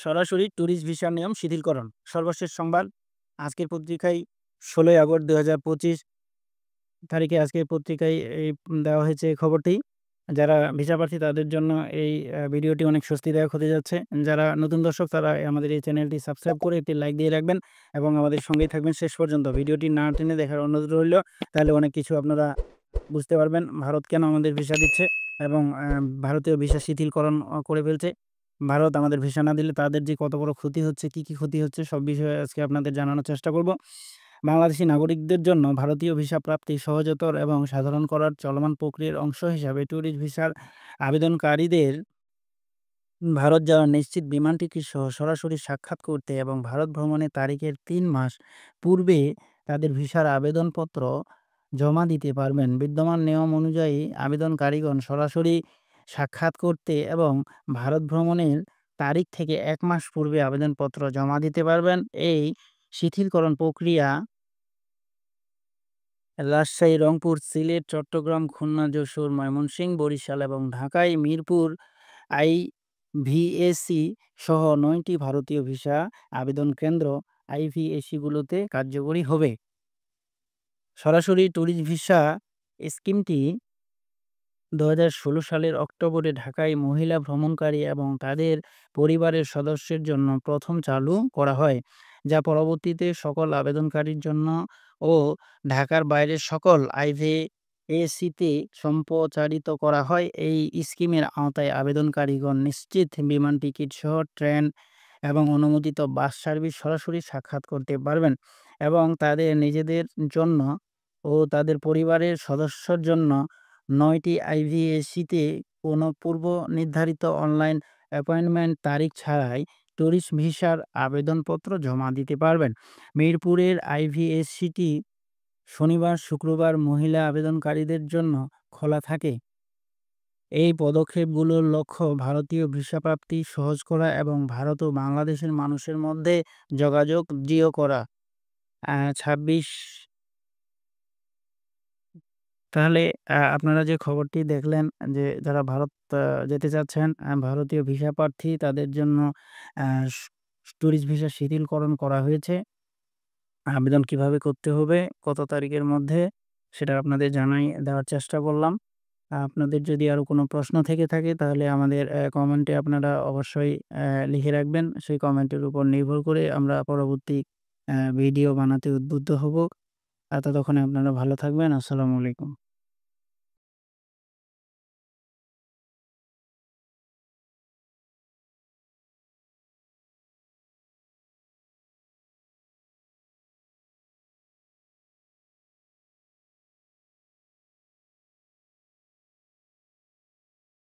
সরাসরি ট্যুরিস্ট ভিসার নিয়ম শিথিলকরণ। সর্বশেষ সংবাদ আজকের পত্রিকায় ১৬ই আগস্ট ২০২৫ তারিখে আজকের পত্রিকায় দেওয়া হয়েছে এই খবরটি। যারা ভিসা প্রার্থী তাদের জন্য এই ভিডিওটি অনেক স্বস্তিদায়ক হতে যাচ্ছে। যারা নতুন দর্শক তারা আমাদের এই চ্যানেলটি সাবস্ক্রাইব করে একটি লাইক দিয়ে রাখবেন এবং আমাদের সঙ্গেই থাকবেন শেষ পর্যন্ত। ভিডিওটি না টেনে দেখার অনুরোধ রইল। তাহলে অনেক কিছু আপনারা বুঝতে পারবেন ভারত কেন আমাদের ভিসা দিচ্ছে এবং ভারতীয় ভিসা শিথিলকরণ করে ফেলছে। ভারত আমাদের ভিসা না দিলে তাদের যে কত বড় ক্ষতি হচ্ছে, কী, কী ক্ষতি হচ্ছে সব বিষয়ে আজকে আপনাদের জানানোর চেষ্টা করব। বাংলাদেশি নাগরিকদের জন্য ভারতীয় ভিসা প্রাপ্তি সহজতর এবং সাধারণ করার চলমান প্রক্রিয়ার অংশ হিসাবে ট্যুরিস্ট ভিসার আবেদনকারীদের ভারত যাওয়ার নিশ্চিত বিমান টিকিট সহ সরাসরি সাক্ষাৎ করতে এবং ভারত ভ্রমণের তারিখের ৩ মাস পূর্বে তাদের ভিসার আবেদনপত্র জমা দিতে পারবেন। বিদ্যমান নিয়ম অনুযায়ী আবেদনকারীগণ সরাসরি সাক্ষাৎ করতে এবং ভারত ভ্রমণের তারিখ থেকে ১ মাস পূর্বে আবেদনপত্র জমা দিতে পারবেন। এই শিথিলকরণ প্রক্রিয়া রাজশাহী, রংপুর, সিলেট, চট্টগ্রাম, খুলনা, যশোর, ময়মনসিংহ, বরিশাল এবং ঢাকায় মিরপুর আইভিএসি সহ ৯টি ভারতীয় ভিসা আবেদন কেন্দ্র আইভিএসিগুলোতে কার্যকরী হবে। সরাসরি ট্যুরিস্ট ভিসা স্কিমটি ২০১৬ সালের অক্টোবরে ঢাকায় মহিলা ভ্রমণকারী এবং তাদের পরিবারের সদস্যের জন্য প্রথম চালু করা হয়, যা পরবর্তীতে সকল আবেদনকারীর জন্য ও ঢাকার বাইরের সকল আইভিএসিতে সম্প্রচারিত করা হয়। এই স্কিমের আওতায় আবেদনকারীগণ নিশ্চিত বিমান টিকিট সহ ট্রেন এবং অনুমোদিত বাস সার্ভিস সরাসরি সাক্ষাৎ করতে পারবেন এবং তাদের নিজেদের জন্য ও তাদের পরিবারের সদস্যর জন্য ৯টি আইভিএসিতে কোনো পূর্ব নির্ধারিত অনলাইন অ্যাপয়েন্টমেন্ট তারিখ ছাড়াই ট্যুরিস্ট ভিসার আবেদনপত্র জমা দিতে পারবেন। মিরপুরের আইভিএসিটি শনিবার, শুক্রবার মহিলা আবেদনকারীদের জন্য খোলা থাকে। এই পদক্ষেপগুলোর লক্ষ্য ভারতীয় ভিসা প্রাপ্তি সহজ করা এবং ভারত ও বাংলাদেশের মানুষের মধ্যে যোগাযোগ দৃঢ় করা। ২৬ তাহলে আপনারা যে খবরটি দেখলেন যে যারা ভারত যেতে চাচ্ছেন, ভারতীয় ভিসা প্রার্থী তাদের জন্য আ স ট্যুরিস্ট ভিসা শিথিলকরণ করা হয়েছে। আবেদন কিভাবে করতে হবে, কত তারিখের মধ্যে সেটা আপনাদের জানাই দেওয়ার চেষ্টা করলাম। আপনাদের যদি আরো কোনো প্রশ্ন থেকে থাকে তাহলে আমাদের কমেন্টে আপনারা অবশ্যই লিখে রাখবেন। সেই কমেন্টের উপর নির্ভর করে আমরা পরবর্তী ভিডিও বানাতে উদ্বুদ্ধ হব। ততক্ষণে আপনারা ভালো থাকবেন। আসসালামু আলাইকুম।